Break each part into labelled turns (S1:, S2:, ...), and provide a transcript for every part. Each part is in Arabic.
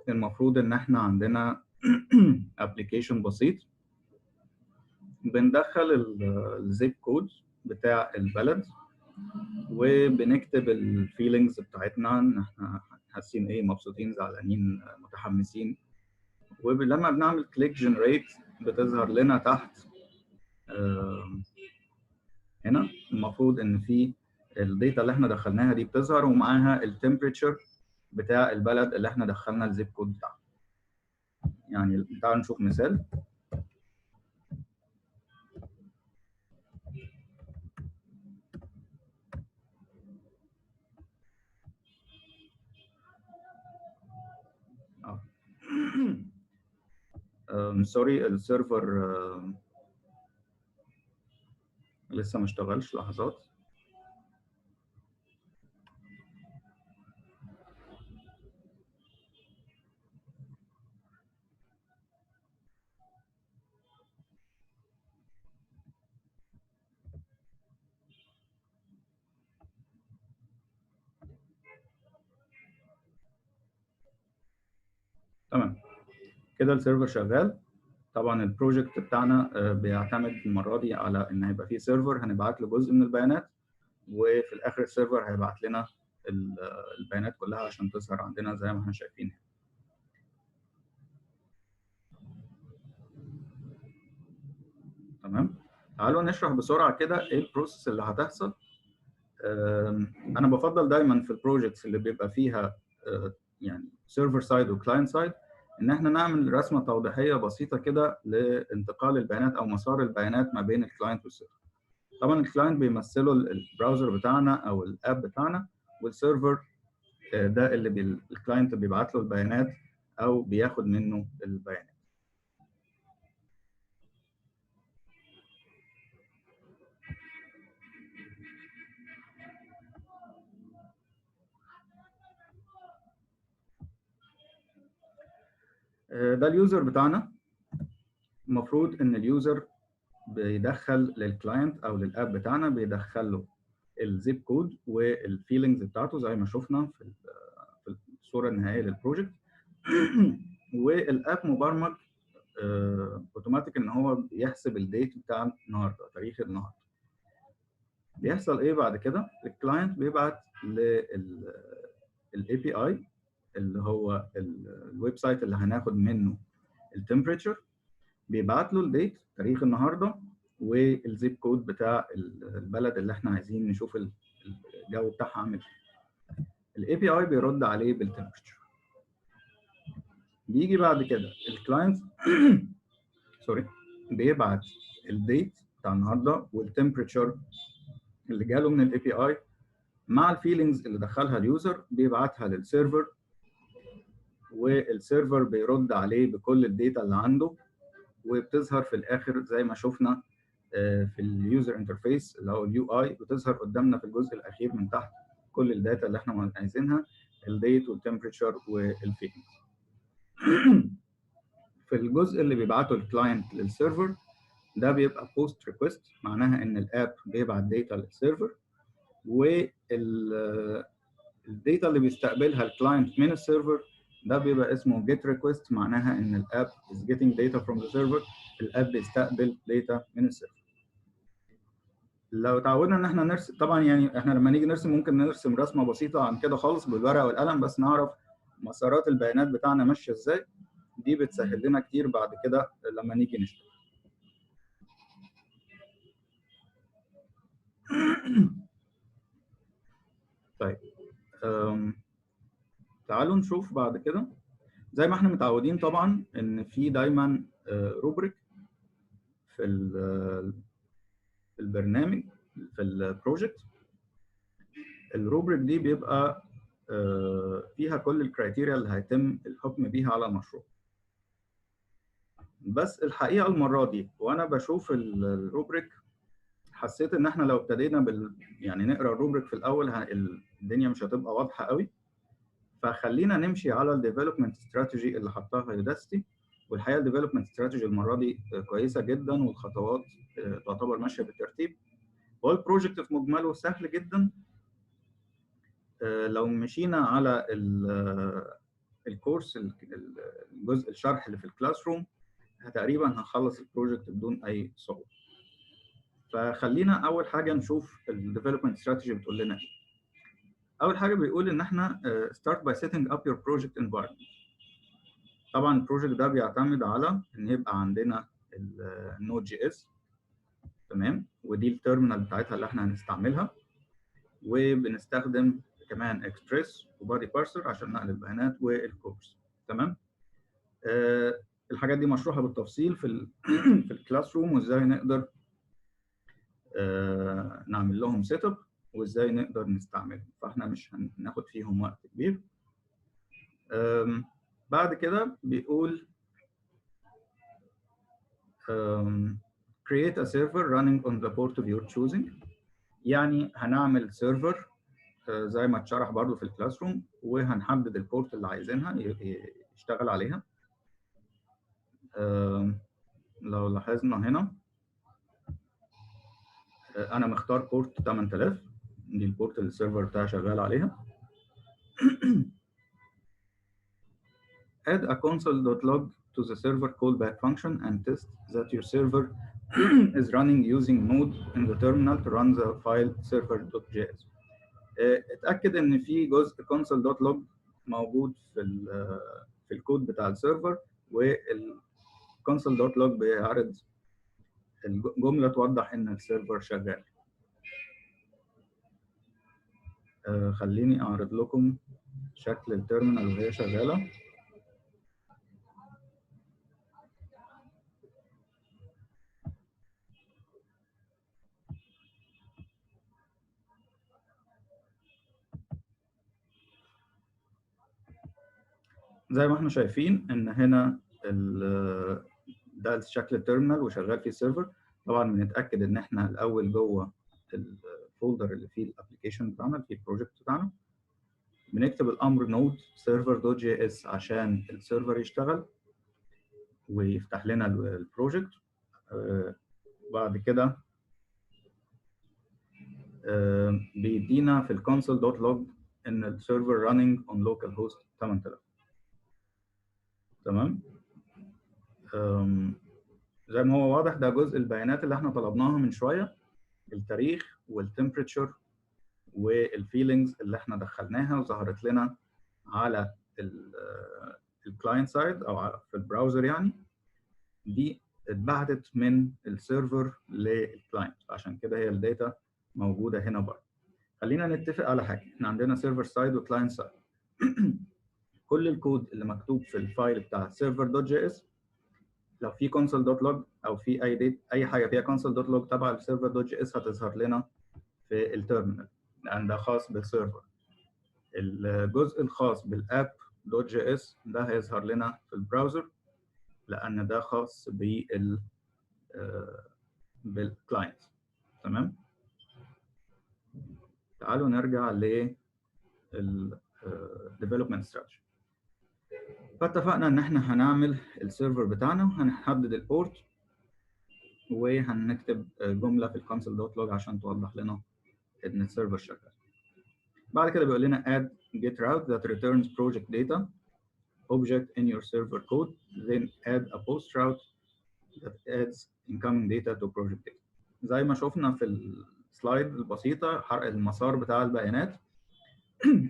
S1: المفروض ان احنا عندنا ابلكيشن بسيط بندخل الزيب كود بتاع البلد وبنكتب الفيلينجز بتاعتنا ان احنا حاسين ايه، مبسوطين، زعلانين، متحمسين. ولما بنعمل كليك جنريت بتظهر لنا تحت هنا المفروض ان في الداتا اللي احنا دخلناها دي بتظهر ومعاها التمبريتشر بتاع البلد اللي احنا دخلنا الزيب كود بتاعها. يعني تعالوا نشوف مثال. سوري، السيرفر لسه ما اشتغلش، لحظات. تمام كده السيرفر شغال. طبعا البروجكت بتاعنا بيعتمد المره دي على ان هيبقى فيه سيرفر هنبعت له جزء من البيانات، وفي الاخر السيرفر هيبعت لنا البيانات كلها عشان تظهر عندنا زي ما احنا شايفين. تمام، تعالوا نشرح بسرعه كده ايه البروسيس اللي هتحصل. انا بفضل دايما في البروجكتس اللي بيبقى فيها يعني سيرفر سايد وكلاينت سايد ان احنا نعمل رسمه توضيحيه بسيطه كده لانتقال البيانات او مسار البيانات ما بين الكلاينت والسيرفر. طبعا الكلاينت بيمثله البراوزر بتاعنا او الاب بتاعنا، والسيرفر ده اللي الكلاينت بيبعت له البيانات او بياخد منه البيانات. ده اليوزر بتاعنا. المفروض ان اليوزر بيدخل للكلاينت او للاب بتاعنا، بيدخل له الزيب كود والفيلينجز بتاعته زي ما شفنا في الصوره النهائيه للبروجكت. والاب مبرمج اوتوماتيك ان هو يحسب الديت بتاع النهارده، تاريخ النهارده. بيحصل ايه بعد كده؟ الكلاينت بيبعت للاي بي اي اللي هو الويب سايت اللي هناخد منه التمبريتشر، بيبعت له الديت تاريخ النهارده والزيب كود بتاع البلد اللي احنا عايزين نشوف الجو بتاعها عامل ايه. الاي بي اي بيرد عليه بالتمبريتشر. بيجي بعد كده الكلاينت سوري بيبعت الديت بتاع النهارده والتمبريتشر اللي جاله من الاي بي اي مع الفيلينجز اللي دخلها اليوزر، بيبعتها للسيرفر، والسيرفر بيرد عليه بكل الداتا اللي عنده، وبتظهر في الاخر زي ما شفنا في اليوزر انترفيس اللي هو اليو اي. بتظهر قدامنا في الجزء الاخير من تحت كل الداتا اللي احنا عايزينها، الديت والتمبريتشر والفيلينجز. في الجزء اللي بيبعته الكلاينت للسيرفر ده بيبقى بوست ريكويست، معناها ان الاب بيبعت داتا للسيرفر، والداتا اللي بيستقبلها الكلاينت من السيرفر ده بيبقى اسمه جيت ريكويست، معناها ان الاب is getting data from the server. الاب بيستقبل داتا من السيرفر. لو تعودنا ان احنا نرسم، طبعا يعني احنا لما نيجي نرسم ممكن نرسم رسمه بسيطه عن كده خالص بالورقه والقلم، بس نعرف مسارات البيانات بتاعنا ماشيه ازاي. دي بتسهل لنا كتير بعد كده لما نيجي نشتغل. طيب تعالوا نشوف بعد كده. زي ما احنا متعودين طبعا ان في دايما روبريك في البرنامج، في البروجكت. الروبريك دي بيبقى فيها كل الكرايتيريا اللي هيتم الحكم بيها على المشروع. بس الحقيقه المره دي وانا بشوف الروبريك حسيت ان احنا لو ابتدينا يعني نقرا الروبريك في الاول الدنيا مش هتبقى واضحه قوي. فخلينا نمشي على الديفلوبمنت استراتيجي اللي حطها يوداستي. والحقيقه الديفلوبمنت استراتيجي المره دي كويسه جدا، والخطوات تعتبر ماشيه بالترتيب. هو البروجكت في مجمله سهل جدا. لو مشينا على الكورس الجزء الشرح اللي في الكلاس روم تقريبا هنخلص البروجكت بدون اي صعوبه. فخلينا اول حاجه نشوف الديفلوبمنت استراتيجي بتقول لنا ايه. اول حاجه بيقول ان احنا start by setting up your project environment. طبعا البروجكت ده بيعتمد على ان يبقى عندنا النود جي اس، تمام، ودي التيرمينال بتاعتها اللي احنا هنستعملها، وبنستخدم كمان اكسبريس وبادي بارسر عشان نقل البيانات والكورس، تمام. الحاجات دي مشروحه بالتفصيل في في الكلاس روم، وازاي نقدر نعمل لهم سيت اب وازاي نقدر نستعملهم، فاحنا مش هناخد فيهم وقت كبير. بعد كده بيقول create a server running on the port of your choosing. يعني هنعمل سيرفر زي ما اتشرح برضو في الكلاس روم، وهنحدد البورت اللي عايزينها يشتغل عليها. لو لاحظنا هنا انا مختار بورت 8000، دي البورت اللي السيرفر بتاعي شغال عليها. add a console.log to the server callback function and test that your server is running using node in the terminal to run the file server.js. اتاكد ان في جزء console.log موجود في الكود بتاع السيرفر، والconsole.log بيعرض الجمله توضح ان السيرفر شغال. خليني اعرض لكم شكل التيرمينال وهي شغاله. زي ما احنا شايفين ان هنا ده شكل التيرمينال وشغال فيه السيرفر. طبعا بنتاكد ان احنا الاول جوه الفولدر اللي فيه الابلكيشن بتاعنا، فيه البروجكت بتاعنا، بنكتب الامر node server.js عشان السيرفر يشتغل ويفتح لنا البروجكت. بعد كده بيدينا في الconsole.log ان السيرفر running on localhost 8000، تمام. زي ما هو واضح ده جزء البيانات اللي احنا طلبناها من شويه، التاريخ والتمبريتشر والفيلينجز اللي احنا دخلناها وظهرت لنا على الكلاينت سايد او في البراوزر. يعني دي اتبعتت من السيرفر للكلاينت، عشان كده هي الداتا موجوده هنا برضه. خلينا نتفق على حاجه، احنا عندنا سيرفر سايد وكلاينت سايد. كل الكود اللي مكتوب في الفايل بتاع server.js لو في console.log او في اي حاجه فيها console.log تبع السيرفر.js هتظهر لنا في التيرمينال، لان ده خاص بالسيرفر. الجزء الخاص بالapp.js ده هيظهر لنا في البراوزر، لان ده خاص بالكلاينت، تمام. تعالوا نرجع لل development strategy. فاتفقنا ان احنا هنعمل السيرفر بتاعنا وهنحدد البورت، وهنكتب جمله في الconsole.log عشان توضح لنا ان السيرفر شغال. بعد كده بيقول لنا add get route that returns project data object in your server code, then add a post route that adds incoming data to project data. زي ما شفنا في السلايد البسيطه، حرق المسار بتاع البيانات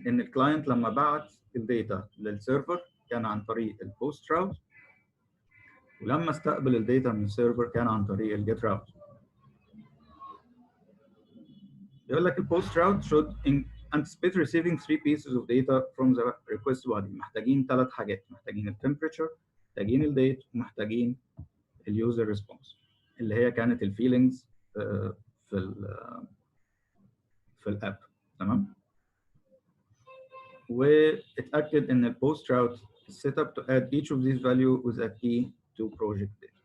S1: ان الكلاينت لما بعت الداتا للسيرفر كان عن طريق البوست راوت، ولما استقبل الداتا من السيرفر كان عن طريق الجيت راوت. يقول لك البوست راوت should anticipate receiving 3 pieces of data from the request body. محتاجين 3 حاجات، محتاجين التمبريتشر، محتاجين الديت، ومحتاجين اليوزر ريسبونس اللي هي كانت الفيلينجز في الاب، تمام. واتاكد ان البوست راوت set up to add each of these value with a key to project data.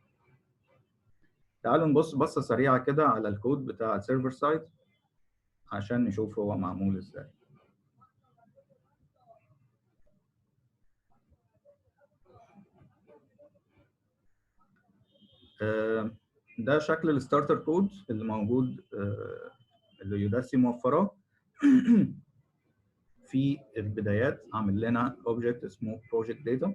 S1: تعالوا نبص بصه سريعه كده على الكود بتاع السيرفر سايد عشان نشوف هو معمول ازاي. ده شكل الستارتر كود اللي موجود، اللي يوداسي موفراه. في البدايات عامل لنا اوبجكت اسمه بروجكت داتا،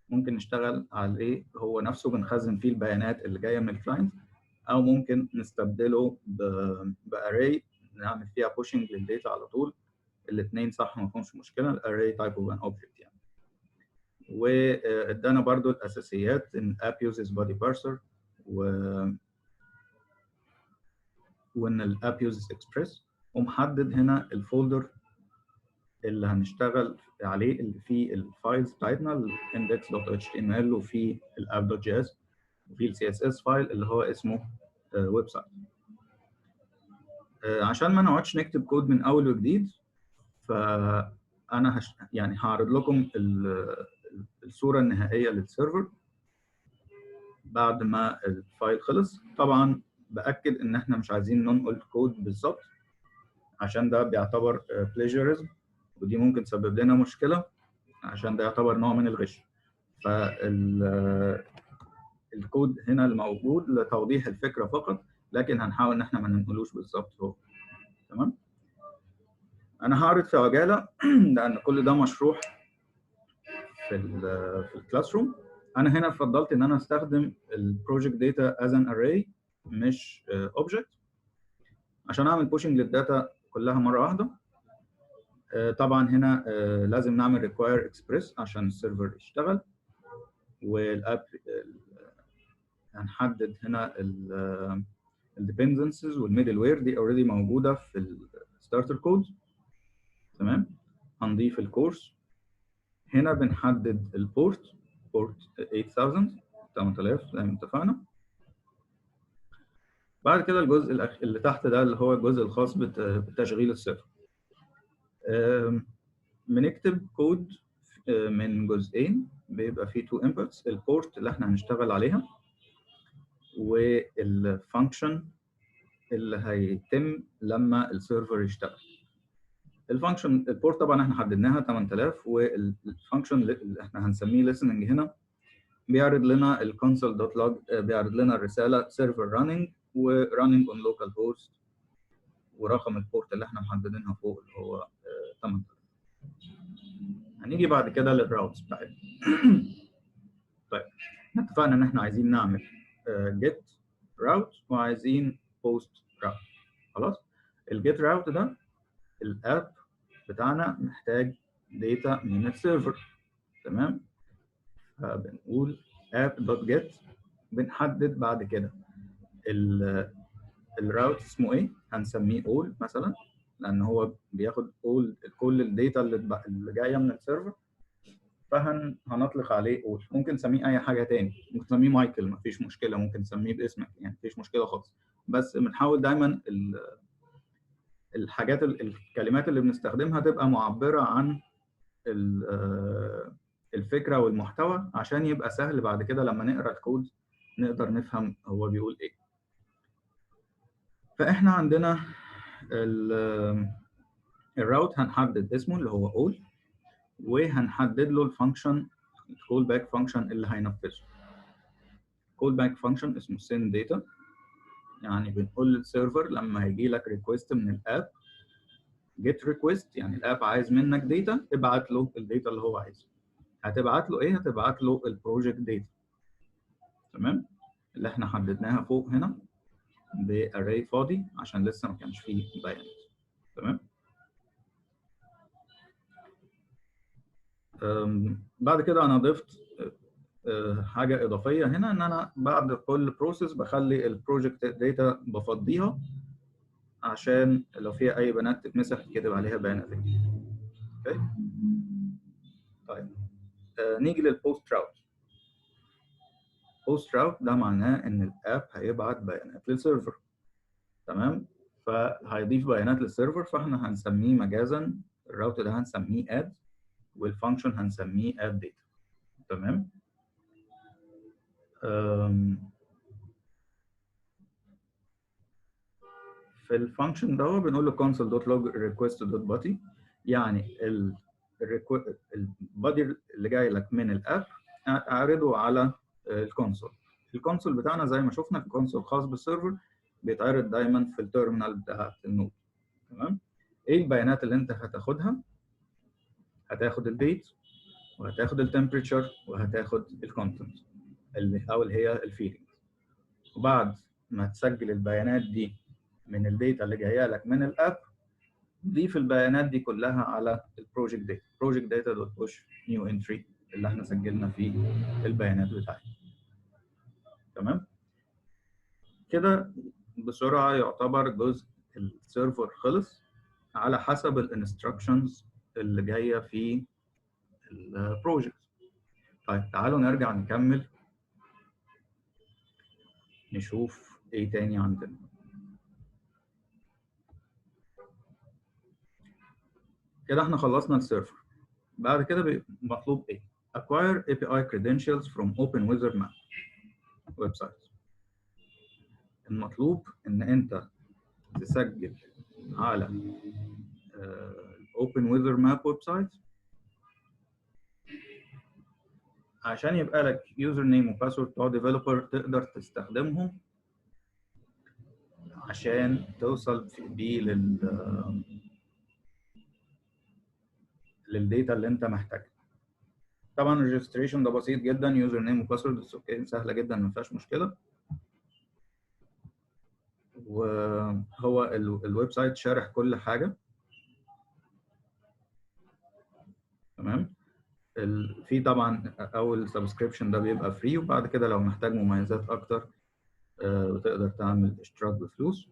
S1: ممكن نشتغل عليه هو نفسه بنخزن فيه البيانات اللي جايه من الكلاينت، او ممكن نستبدله باري نعمل فيها بوشنج للداتا على طول. الاثنين صح ما فيهمش مشكله، الاري تايب اوف ان اوبجكت يعني. وادانا برضو الاساسيات ان اب يوزز بادي بارسر وان الاب يوزز اكسبريس، ومحدد هنا الفولدر اللي هنشتغل عليه اللي فيه الفايلز بتاعتنا الindex.html وفي الapp.js وفي الCSS فايل اللي هو اسمه ويب سايت. عشان ما نقعدش نكتب كود من اول وجديد، فانا يعني هعرض لكم الصوره النهائيه للسيرفر بعد ما الفايل خلص. طبعا باكد ان احنا مش عايزين ننقل كود بالظبط عشان ده بيعتبر بلاجيرزم، ودي ممكن تسبب لنا مشكله عشان ده يعتبر نوع من الغش. فالكود هنا الموجود لتوضيح الفكره فقط، لكن هنحاول ان احنا ما ننقلوش بالظبط هو. تمام. انا هعرض في عجاله لان كل ده مشروح في الكلاس روم. انا هنا فضلت ان انا استخدم البروجكت داتا از ان اري مش اوبجكت عشان اعمل بوشنج للداتا كلها مره واحده. طبعا هنا لازم نعمل ريكواير اكسبريس عشان السيرفر يشتغل، والاب هنحدد هنا الديبندنسز والميدل وير دي اوريدي موجوده في الستارتر كود. تمام. هنضيف الكورس هنا، بنحدد البورت 8000 زي ما اتفقنا. بعد كده الجزء اللي تحت ده اللي هو الجزء الخاص بتشغيل السيرفر. بنكتب كود من جزئين بيبقى فيه تو انبوتس، البورت اللي احنا هنشتغل عليها والفانكشن اللي هيتم لما السيرفر يشتغل. الفانكشن البورت طبعا احنا حددناها 8000، والفانكشن اللي احنا هنسميه listening هنا بيعرض لنا الكونسول دوت لوج، بيعرض لنا الرساله سيرفر راننج وراننج اون لوكال هوست ورقم البورت اللي احنا محددينها فوق اللي هو 8000. هنيجي بعد كده للراوتس بتاعتنا. طيب احنا اتفقنا ان احنا عايزين نعمل جيت راوت وعايزين بوست راوت. خلاص. الجيت راوت ده الاب بتاعنا محتاج داتا من السيرفر. تمام. فبنقول app.get، بنحدد بعد كده الراوت اسمه ايه، هنسميه all مثلا لان هو بياخد كل الداتا اللي جايه من السيرفر، فهنطلق عليه all. ممكن نسميه اي حاجه تاني، ممكن نسميه مايكل مفيش مشكله، ممكن نسميه باسمك يعني مفيش مشكله خالص، بس بنحاول دايما الكلمات اللي بنستخدمها تبقى معبره عن الفكره والمحتوى عشان يبقى سهل بعد كده لما نقرا الكود نقدر نفهم هو بيقول ايه. فاحنا عندنا الراوت هنحدد اسمه اللي هو all، وهنحدد له الفانكشن الكول باك فانكشن اللي هينفذه. كول باك فانكشن اسمه send data، يعني بنقول للسيرفر لما هيجي لك ريكويست من الاب get request، يعني الاب عايز منك داتا ابعت له الداتا اللي هو عايزها. هتبعت له ايه؟ هتبعت له البروجكت داتا. تمام. اللي احنا حددناها فوق هنا باري فاضي عشان لسه ما كانش فيه بيانات. تمام. بعد كده انا ضفت حاجه اضافيه هنا، ان انا بعد كل بروسيس بخلي البروجكت داتا بفضيها عشان لو فيها اي بيانات تتمسح تكتب عليها بيانات. اوكي. طيب نيجي للبوست راوت. بوست راوت ده معناه ان الاب هيبعت بيانات للسيرفر. تمام. فهيضيف بيانات للسيرفر، فاحنا هنسميه مجازا الراوت ده هنسميه اد، والفانكشن هنسميه اد داتا. تمام. في الفانكشن ده بنقول له console.log request.body، يعني البادي اللي جاي لك من الاب اعرضه على الكونسول. الكونسول بتاعنا زي ما شفنا الكونسول خاص بالسيرفر بيتعرض دايما في التيرمينال بتاعت النود. تمام. ايه البيانات اللي انت هتاخدها؟ هتاخد الديت وهتاخد التمبريتشر وهتاخد الكونتنت اللي هي الفيلينج. وبعد ما تسجل البيانات دي من الداتا اللي جايه لك من الاب، ضيف البيانات دي كلها على البروجكت داتا، بروجكت داتا دوت بوش نيو انتري اللي احنا سجلنا فيه البيانات بتاعتنا. تمام كده بسرعه يعتبر جزء السيرفر خلص على حسب الانستراكشنز اللي جايه في البروجكت. طيب تعالوا نرجع نكمل نشوف ايه تاني عندنا. كده احنا خلصنا السيرفر. بعد كده مطلوب ايه؟ acquire API credentials from OpenWeatherMap ويب سايت. المطلوب ان انت تسجل على OpenWeatherMap ويب سايت عشان يبقى لك يوزر نيم وباسورد بتوع ديفلوبر تقدر تستخدمهم عشان توصل بيه للديتا اللي انت محتاجها. طبعا الريجستريشن ده بسيط جدا، يوزر نيم وباسورد سهله جدا ما فيهاش مشكله. وهو الويب سايت شارح كل حاجه. تمام. في طبعا اول سبسكريبشن ده بيبقى فري، وبعد كده لو محتاج مميزات اكتر تقدر تعمل اشتراك بفلوس.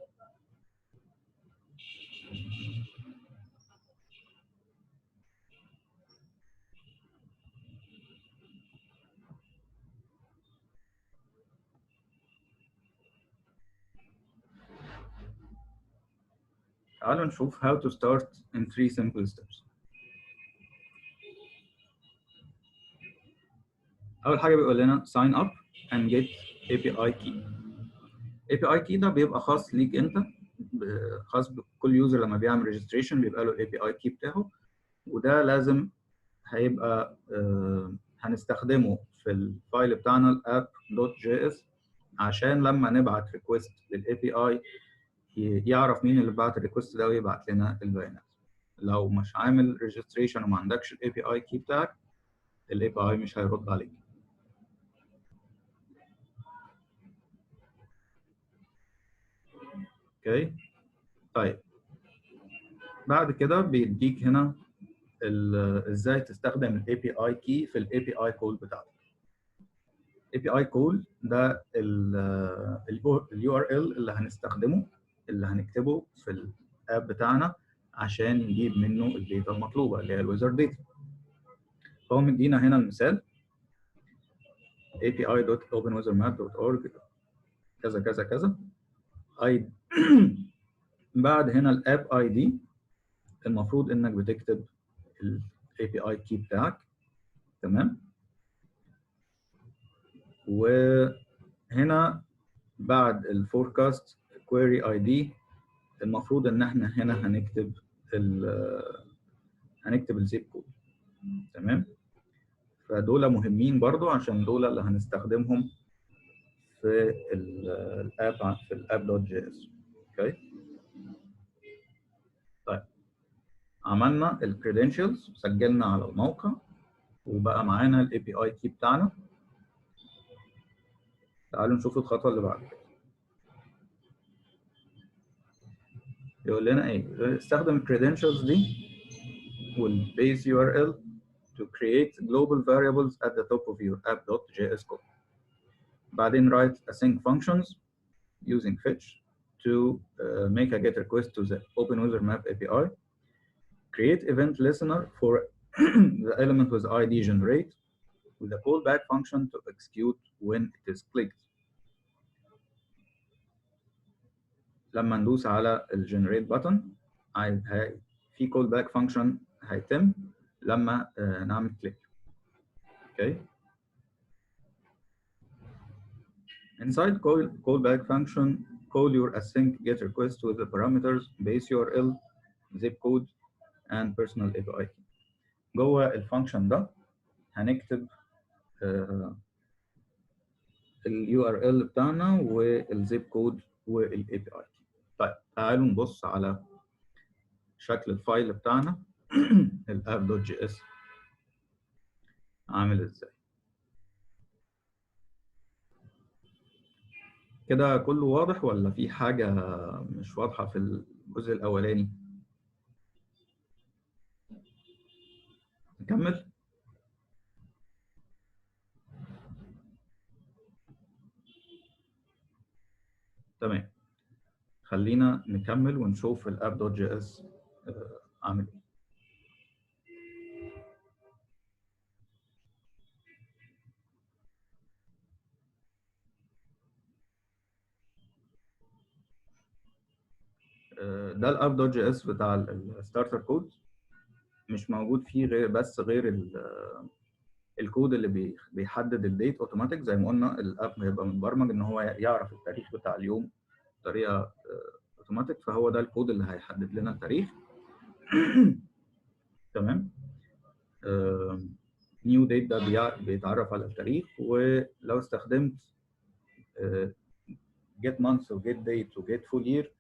S1: تعالوا نشوف how to start in 3 simple steps. اول حاجه بيقول لنا sign up and get API key. API key ده بيبقى خاص ليك انت، خاص بكل يوزر لما بيعمل ريجستريشن بيبقى له API key بتاعه، وده لازم هيبقى هنستخدمه في الفايل بتاعنا app.js عشان لما نبعت ريكوست للاي بي اي يعرف مين اللي بعت الريكوست ده ويبعت لنا البيانات. لو مش عامل ريجستريشن وما عندكش الاي بي اي كي بتاعك، الاي بي اي مش هيرد عليك. اوكي طيب بعد كده بيديك هنا ازاي تستخدم الاي بي اي كي في الاي بي اي كول بتاعتك. الاي بي اي كول ده اليو ار ال اللي هنستخدمه، اللي هنكتبه في الاب بتاعنا عشان نجيب منه الداتا المطلوبه اللي هي الويزر داتا. فهو مدينا هنا المثال api.openweathermap.org كذا كذا كذا اي بعد هنا الاب اي دي المفروض انك بتكتب الاي بي اي كي بتاعك. تمام. وهنا بعد الفوركاست كويري اي دي المفروض ان احنا هنا هنكتب الزيب كود. تمام. فدول مهمين برضو عشان دول اللي هنستخدمهم في الاب دوت جي اس. اوكي طيب عملنا الكريدنشالز، سجلنا على الموقع، وبقى معانا الاي بي اي كي بتاعنا. تعالوا نشوف الخطوه اللي بعد كده. يقول لنا ايه؟ استخدم الكريدنشالز دي والبيز يو ار ال to create global variables at the top of your app.js code. بعدين write async functions using fetch to make a GET request to the OpenWeatherMap API. Create event listener for the element with ID generate with a callback function to execute when it is clicked. لما ندوس على الجنريت بutton في callback function هيتم لما نعمل كليك. Okay. Inside callback function, call your async get request with the parameters base URL, zip code, and personal API. جوه الفانكشن ده هنكتب ال URL بتاعنا والزيب كود والاي بي اي. طيب تعالوا نبص على شكل الفايل بتاعنا الاب.js عامل ازاي. كده كله واضح ولا في حاجة مش واضحة في الجزء الأولاني؟ نكمل؟ تمام، خلينا نكمل ونشوف الاب دوت جي اس عامل ايه. ده الاب دوت جي اس بتاع الستارتر كود، مش موجود فيه غير الكود اللي بيحدد الديت اوتوماتيك. زي ما قلنا الاب هيبقى متبرمج ان هو يعرف التاريخ بتاع اليوم بطريقه اوتوماتيك، فهو ده الكود اللي هيحدد لنا التاريخ. تمام. نيو ديت ده بيتعرف على التاريخ، ولو استخدمت جيت مانث وجيت ديت وجيت فول يير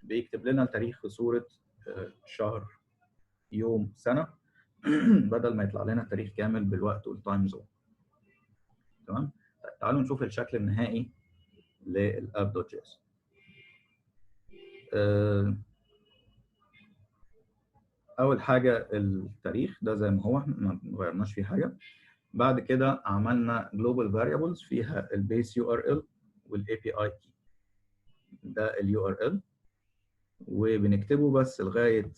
S1: بيكتب لنا التاريخ في صوره شهر يوم سنه بدل ما يطلع لنا التاريخ كامل بالوقت والتايم زون. تمام. تعالوا نشوف الشكل النهائي للاب دوت جي اس. اول حاجه التاريخ ده زي ما هو، ما غيرناش فيه حاجه. بعد كده عملنا global variables فيها البيس يو ار ال والاي بي اي كي. ده اليو ار ال وبنكتبه بس لغايه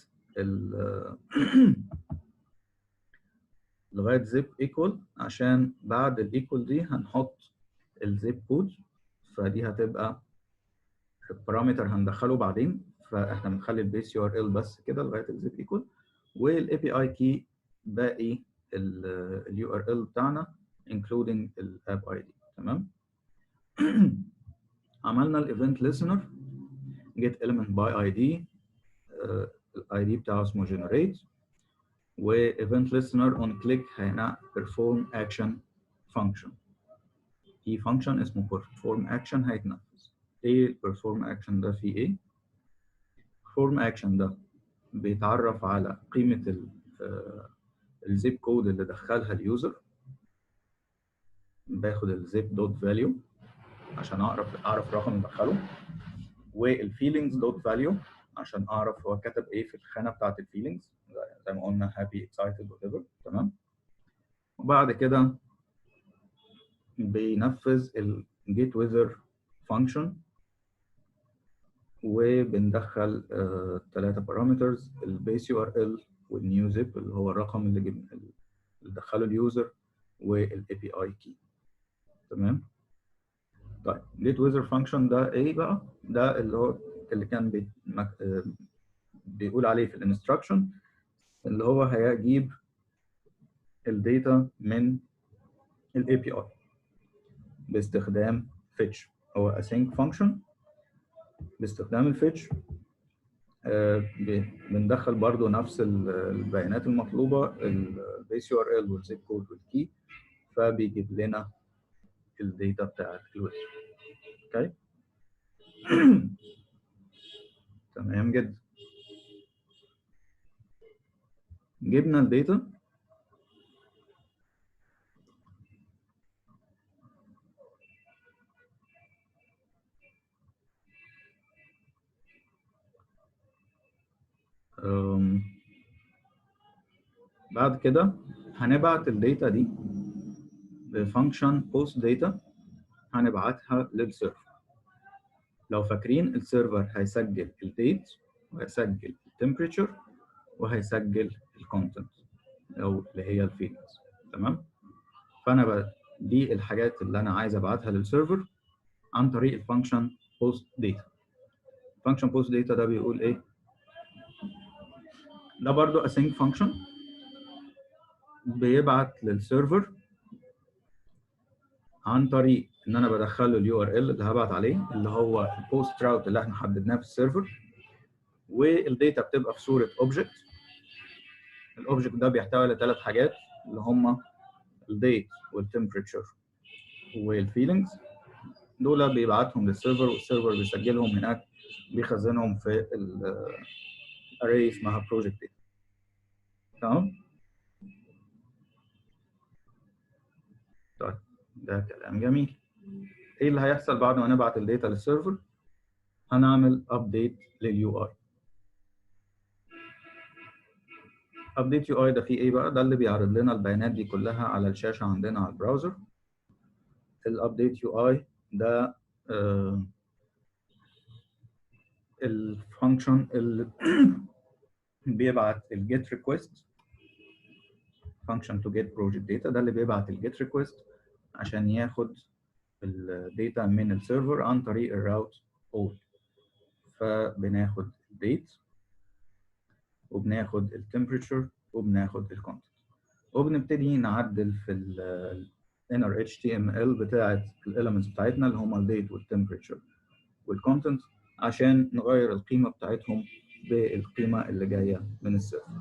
S1: لغايه زيب ايكوال، عشان بعد الايكوال دي هنحط الزيب كود، فدي هتبقى بارامتر هندخله بعدين. فاحنا بنخلي البيس يو ار ال بس كده لغايه الزيب ايكوال، والاي بي اي كي باقي اليو ار ال بتاعنا including الاب اي دي. تمام. عملنا الايفنت listener get element by id، الاي دي بتاعه اسمه generate، و event listener on click هنا perform action function. في function اسمه perform action هيتنفذ. ايه perform action ده؟ فيه ايه؟ perform action ده بيتعرف على قيمة الزيب كود اللي دخلها اليوزر، باخد الزيب دوت فاليو عشان اعرف رقم ادخله، والفيلينجز دوت فاليو عشان اعرف هو كتب ايه في الخانه بتاعت الفيلينجز، زي ما قلنا هابي اكسايتد وات ايفر. تمام. وبعد كده بينفذ الجيت ويذر فانكشن، وبندخل ثلاثه بارامترز، البيس يو ار ال والنيو زيب اللي هو الرقم اللي دخله اليوزر، والاي بي اي كي. تمام. طيب جيت ويذر فانكشن ده ايه بقى؟ ده اللي هو اللي كان بيقول عليه في الانستراكشن، اللي هو هيجيب الداتا من الاي بي اي باستخدام fetch. هو async function باستخدام الفيتش. بندخل برضو نفس البيانات المطلوبه، البيس يو ار ال والزيب كود والكي، فبيجيب لنا الداتا بتاعت الويب. اوكي. تمام جدا. جبنا الداتا، بعد كده هنبعت الداتا دي بفانكشن بوست داتا، هنبعتها للسيرفر. لو فاكرين السيرفر هيسجل الديت وهيسجل التمبريتشر وهيسجل الكونتنت او اللي هي الفيلدز. تمام. فانا دي الحاجات اللي انا عايز ابعتها للسيرفر عن طريق الفانكشن بوست داتا. فانكشن بوست داتا ده بيقول ايه؟ ده برضو async فانكشن بيبعت للسيرفر عن طريق ان انا بدخل له اليو ار ال اللي هبعت عليه، اللي هو البوست راوت اللي احنا حددناه في السيرفر، والداتا بتبقى في صوره اوبجكت. الاوبجكت ده بيحتوي على ثلاث حاجات اللي هم الديت والتمبريتشر والفيلينجز. دول بيبعتهم للسيرفر، والسيرفر بيسجلهم هناك، بيخزنهم في الاري اسمها بروجكت داتا. تمام. طيب ده كلام جميل. ايه اللي هيحصل بعد ما نبعت الداتا للسيرفر؟ هنعمل ابديت لليو اي. ابديت يو اي ده فيه ايه بقى؟ ده اللي بيعرض لنا البيانات دي كلها على الشاشه عندنا على البراوزر. الابديت يو اي ده الفانكشن اللي بيبعت الجيت ريكويست، فانكشن تو جيت بروجكت داتا، ده اللي بيبعت الجيت ريكويست عشان ياخد الداتا من السيرفر عن طريق الراوت اول. فبناخد الديت وبناخد التمبريتشر وبناخد الكونتنت، وبنبتدي نعدل في ال inner HTML بتاعت الاليمنتس بتاعتنا اللي هم الديت والتمبريتشر والكونتنت عشان نغير القيمه بتاعتهم بالقيمه اللي جايه من السيرفر.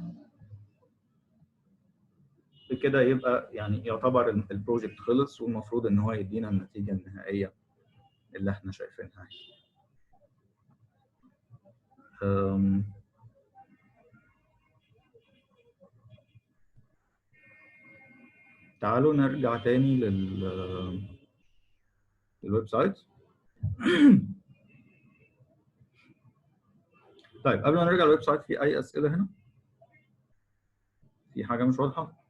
S1: بكده يبقى يعني يعتبر البروجكت خلص، والمفروض ان هو يدينا النتيجه النهائيه اللي احنا شايفينها. تعالوا نرجع تاني للويب سايت. طيب قبل ما نرجع للويب سايت، في اي اسئله هنا؟ في حاجه مش واضحه؟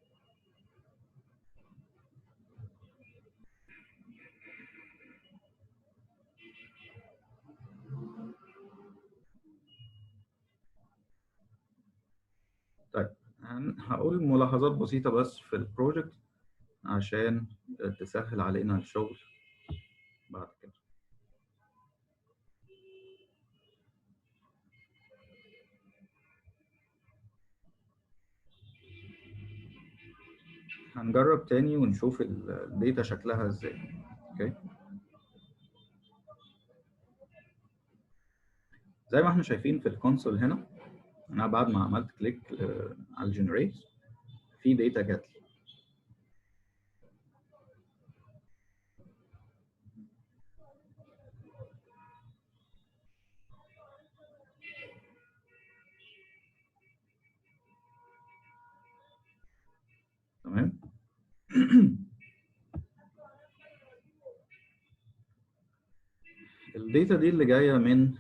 S1: طيب هقول ملاحظات بسيطه بس في البروجكت عشان تسهل علينا الشغل بعد كده. هنجرب تاني ونشوف الداتا شكلها ازاي. اوكي، زي ما احنا شايفين في الكونسول هنا، انا بعد ما عملت كليك على الجنريت في داتا جات لي. تمام. الداتا دي اللي جايه من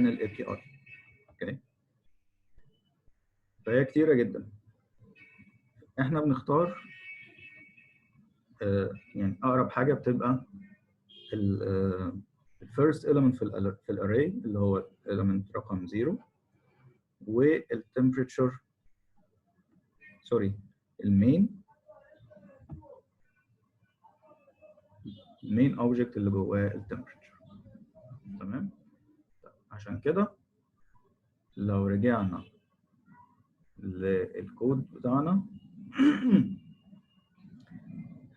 S1: الاي بي اي. اوكي، فهي كتيره جدا. احنا بنختار يعني اقرب حاجه بتبقى الفيرست element في الاري اللي هو element رقم 0، والتمبريتشر سوري المين اوبجكت اللي جواه التمبريتشر. تمام. عشان كده لو رجعنا للكود بتاعنا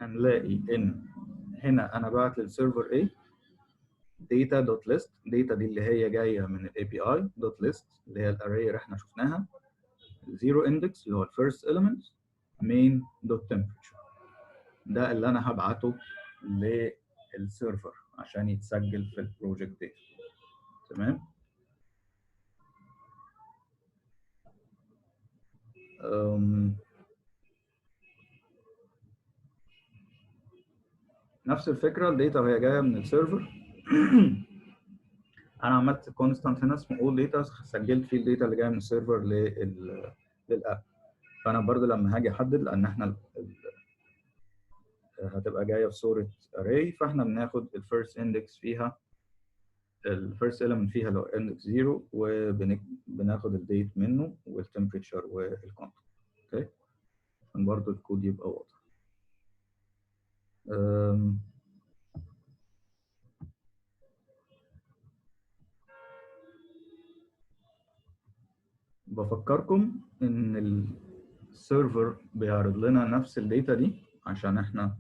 S1: هنلاقي ان هنا انا بعت للسيرفر ايه data دوت list. data دي اللي هي جايه من الاي بي اي دوت list اللي هي الاري اللي احنا شفناها. زيرو اندكس اللي هو الفيرست element main دوت temperature، ده اللي انا هبعته للسيرفر عشان يتسجل في البروجكت داتا. تمام. نفس الفكره، الداتا وهي جايه من السيرفر انا عملت كونستانت هنا اسمه all data، سجلت فيه الداتا اللي جايه من السيرفر للاب. فانا برضه لما هاجي احدد، لان احنا هتبقى جايه في صوره array، فاحنا بناخد الفيرست اندكس فيها، الفيرست element فيها اللي هو اندكس 0، وبناخد الديت منه والتمبريتشر والكونتنت. اوكي، عشان برضه الكود يبقى واضح. بفكركم ان السيرفر بيعرض لنا نفس الداتا دي عشان احنا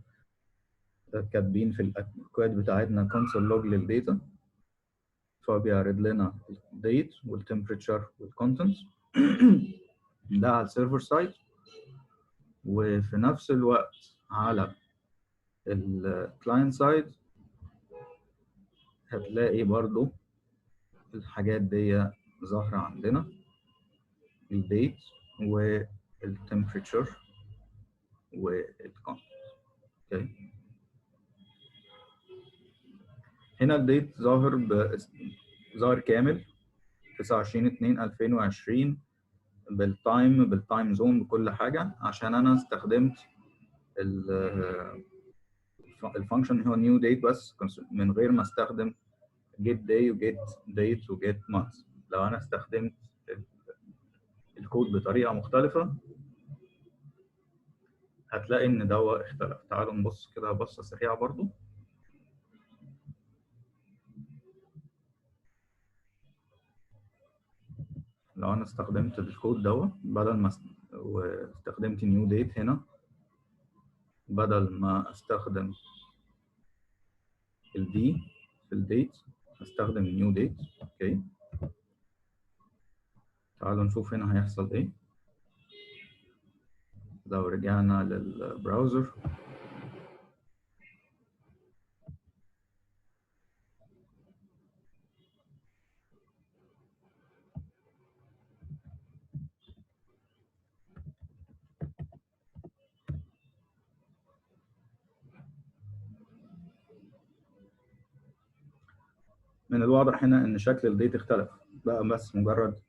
S1: كاتبين في الاكواد بتاعتنا console log للداتا، فبيعرض لنا الديت والتمبريتشر والكونتنت ده على السيرفر سايد، وفي نفس الوقت على الكلاينت سايد هتلاقي برضو الحاجات دي ظاهرة عندنا، الديت والتمبريتشر والكونت. اوكي، هنا الديت ظاهر كامل 29/2/2020 بالتايم زون بكل حاجه، عشان انا استخدمت الفانكشن هو نيو ديت بس من غير ما استخدم get day و get date و get month. لو انا استخدمت الكود بطريقه مختلفه هتلاقي ان ده اختلف. تعالوا نبص كده بصه سريعه برضو. لو انا استخدمت الكود بدل ما واستخدمت نيو ديت هنا، بدل ما استخدم الدي في الديت استخدم نيو ديت. اوكي، تعالوا نشوف هنا هيحصل ايه. لو رجعنا للبراوزر من الواضح هنا ان شكل الديت اختلف بقى، بس مجرد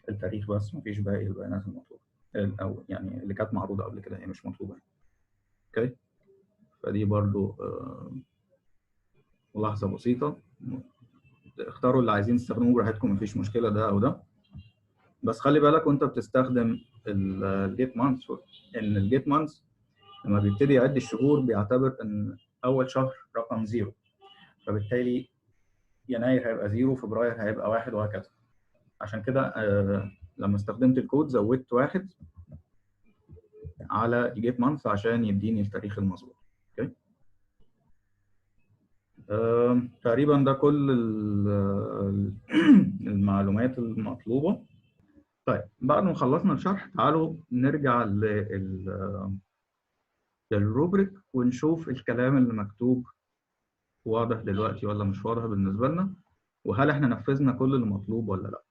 S1: التاريخ بس، مفيش باقي البيانات المطلوبه او يعني اللي كانت معروضه قبل كده هي مش مطلوبه. اوكي، فدي برضو ملاحظه بسيطه. اختاروا اللي عايزين تستخدموه براحتكم، مفيش مشكله ده او ده، بس خلي بالك وانت بتستخدم الجيت مانث ان الجيت مانث لما بيبتدي يعد الشهور بيعتبر ان اول شهر رقم 0، فبالتالي يناير هيبقى 0، فبراير هيبقى 1، وهكذا. عشان كده لما استخدمت الكود زودت 1 على جيت مانث عشان يديني التاريخ المظبوط. اوكي، تقريبا ده كل المعلومات المطلوبه. طيب بعد ما خلصنا الشرح تعالوا نرجع للروبريك ونشوف الكلام اللي مكتوب واضح دلوقتي ولا مش واضح بالنسبه لنا، وهل احنا نفذنا كل اللي مطلوب ولا لا.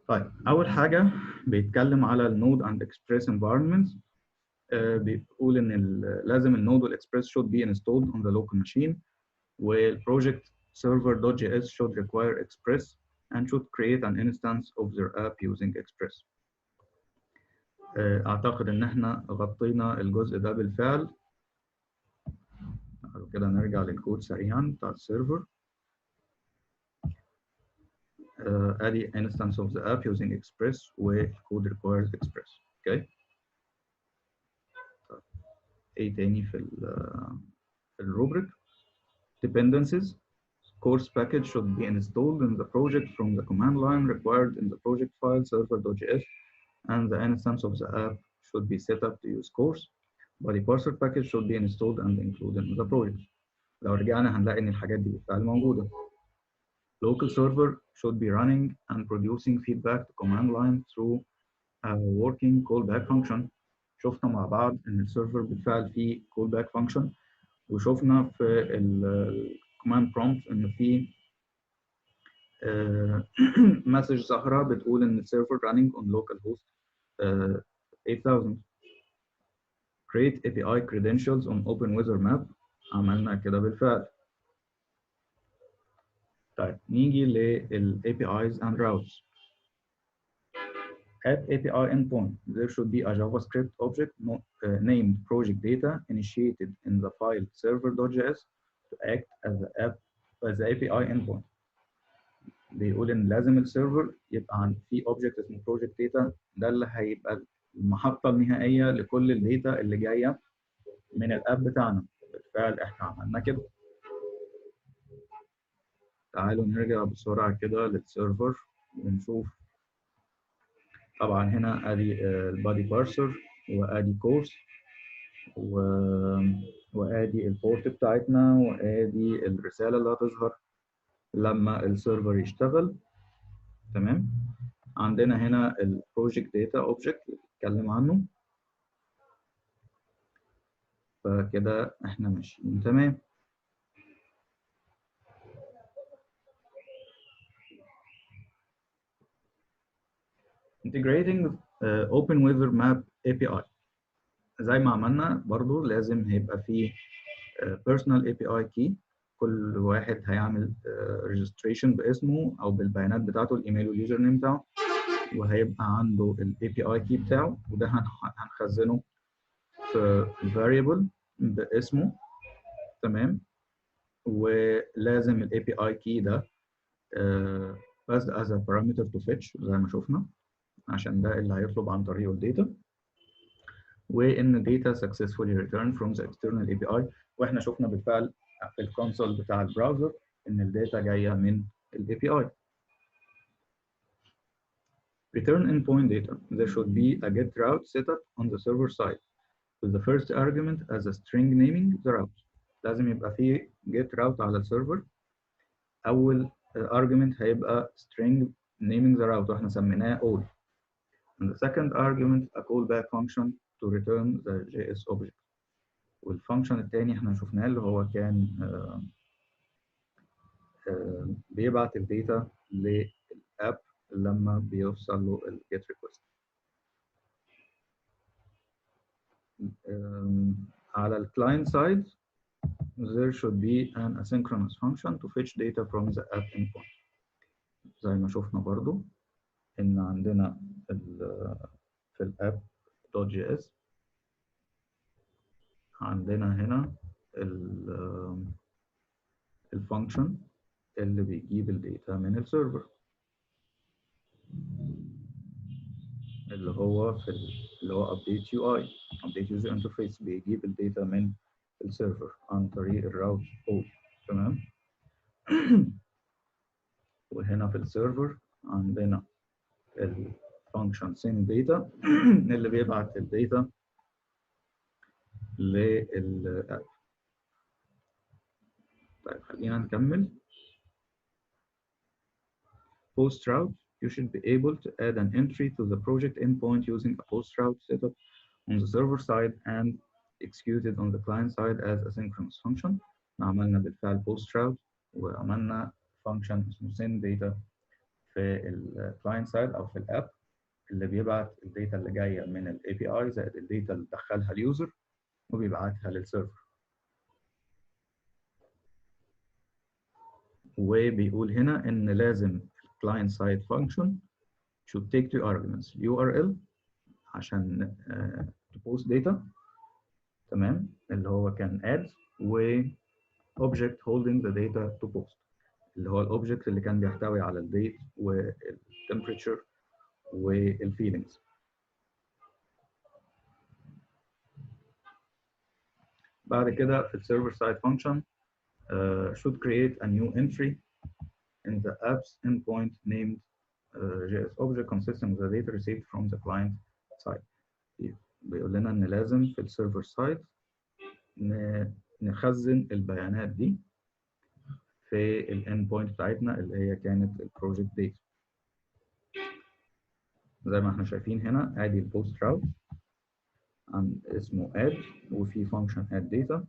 S1: طيب اول حاجه بيتكلم على النود اند اكسبريس environments. بيقول ان لازم النود والاكسبريس should be installed on the local machine، والproject server.js should require express and should create an instance of their app using express. اعتقد ان احنا غطينا الجزء ده بالفعل. كده نرجع للكود سريعا بتاع السيرفر. ادي instance of the app using express والcode requires express. اوكي، ايه تاني في الروبريك؟ dependencies. Course package should be installed in the project from the command line required in the project file server.js, and the instance of the app should be set up to use course. Body parser package should be installed and included in the project. لو رجعنا هنلاقي ان الحاجات دي بالفعل موجوده. Local server should be running and producing feedback to command line through a working callback function. شفنا مع بعض ان السيرفر بالفعل فيه callback function، وشفنا في الكوماند برومبت ان في مسج ظاهره بتقول ان السيرفر running on localhost 8000. create API credentials on OpenWeather map. عملنا كده بالفعل. طيب نيجي لل APIs and routes. At API endpoint, there should be a JavaScript object named project data initiated in the file server.js to act as the API endpoint. بيقول ان لازم السيرفر يبقى في اوبجكت اسمه project data، ده اللي هيبقى المحطه النهائيه لكل الداتا اللي جايه من الاب بتاعنا. بالفعل احنا عملنا كده. تعالوا نرجع بسرعه كده للسيرفر ونشوف. طبعا هنا ادي البادي بارسر وادي كورس وادي البورت بتاعتنا وادي الرساله اللي هتظهر لما السيرفر يشتغل. تمام، عندنا هنا البروجكت داتا اوبجكت اللي بنتكلم عنه، فكده احنا ماشيين تمام. integrating OpenWeatherMap API. زي ما عملنا برضو لازم هيبقى فيه personal API key. كل واحد هيعمل registration باسمه او بالبيانات بتاعته، الايميل واليوزر نيم بتاعه، وهيبقى عنده ال API key بتاعه، وده هنخزنه في variable باسمه. تمام. ولازم ال API key ده passed as a parameter to fetch زي ما شفنا، عشان ده اللي هيطلب عن طريقه الداتا. وان data successfully returned from the external API، واحنا شفنا بالفعل في الكونسول بتاع البراوزر ان الداتا جايه من ال API. Return endpoint data. There should be a get route setup on the server side with the first argument as a string naming the route. لازم يبقى فيه get route على السيرفر. أول argument هيبقى string naming the route واحنا سميناه all. And the second argument a callback function to return the JS object. والفانكشن التاني احنا شفناه اللي هو كان بيبعت الداتا للاب لما بيوصل له الجيت ريكوست. على الكلاينت سايد there should be an asynchronous function to fetch data from the app endpoint. زي ما شفنا برضو ان عندنا في الاب .js عندنا هنا الفانكشن اللي بيجيب الداتا من السيرفر، اللي هو اللي هو update UI update user interface، بيجيب الداتا من السيرفر عن طريق الراوت all. تمام. وهنا في السيرفر عندنا الفانكشن send data اللي بيبعت الداتا للاب. طيب خلينا نكمل. Post route. You should be able to add an entry to the project endpoint using a post route setup on the server side and execute it on the client side as a synchronous function. عملنا بالفعل post route وعملنا function اسمه send data في ال client side أو في الأب اللي بيبعت الداتا اللي جاية من ال API زائد الداتا اللي دخلها اليوزر وبيبعتها للسيرفر. وبيقول هنا إن لازم client side function should take two arguments URL عشان to post data. تمام. اللي هو كان add و object holding the data to post اللي هو الاوبجكت اللي كان بيحتوي على الديت والتمبريتشر والفيلينجز. بعد كده في السيرفر سايد فانكشن should create a new entry in the app's endpoint named JS object consisting of the data received from the client side. بيقول لنا ان لازم في السيرفر سايد نخزن البيانات دي في الاند بوينت بتاعتنا اللي هي كانت البروجكت داتا. زي ما احنا شايفين هنا ادي البوست راوت اسمه add وفي فانكشن add data.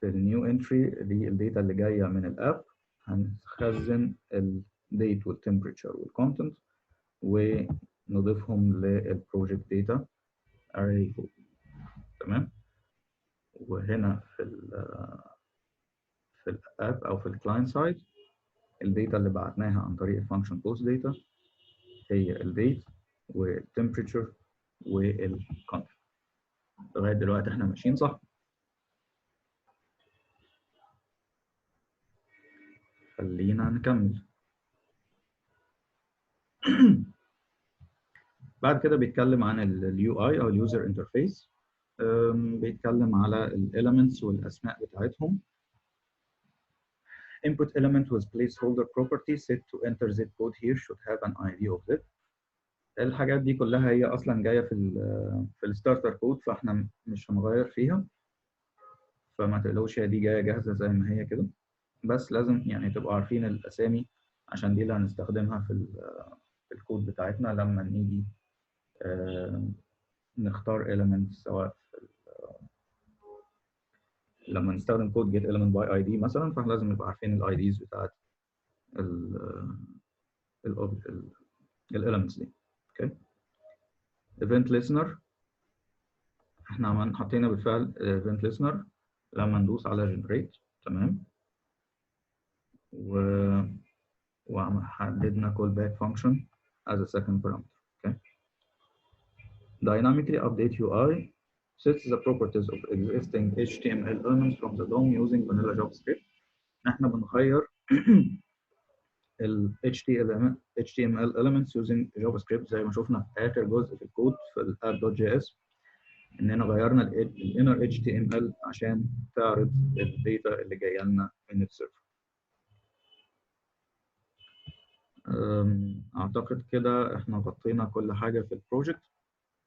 S1: في النيو انتري دي الداتا اللي جايه من الاب هنخزن الديت والتمبريتشر والكونتنت ونضيفهم للبروجكت داتا array فوق. تمام. وهنا في الاب او في الكلاينت سايد الداتا اللي بعتناها عن طريق الفانكشن post data هي الديت والتمبريتشر والكونتنت. لغايه دلوقتي احنا ماشيين صح. خلينا نكمل. بعد كده بيتكلم عن اليو اي او اليوزر انترفيس. بيتكلم على الاليمنتس والاسماء بتاعتهم. Input element with placeholder property set to enter zip code here should have an ID of zip. الحاجات دي كلها هي اصلا جايه في الستارتر كود، فاحنا مش هنغير فيها، فما تقلقوش، هي دي جايه جاهزه زي ما هي كده. بس لازم يعني تبقوا عارفين الاسامي عشان دي اللي هنستخدمها في الكود بتاعتنا لما نيجي نختار element، سواء لما نستخدم كود get element by ID مثلا، فاحنا لازم نبقى عارفين ال IDs بتاعت ال elements دي. اوكي. event listener احنا حطينا بالفعل event listener لما ندوس على generate. تمام. وحددنا callback function as a second parameter. Okay. Dynamically update UI sets the properties of existing HTML elements from the DOM using vanilla JavaScript. احنا بنغير ال HTML elements using JavaScript زي ما شفنا في آخر جزء في الكود في ال app.js، إننا غيرنا ال inner HTML عشان تعرض الداتا اللي جاية لنا من السيرفر. أعتقد كده إحنا غطينا كل حاجة في البروجكت.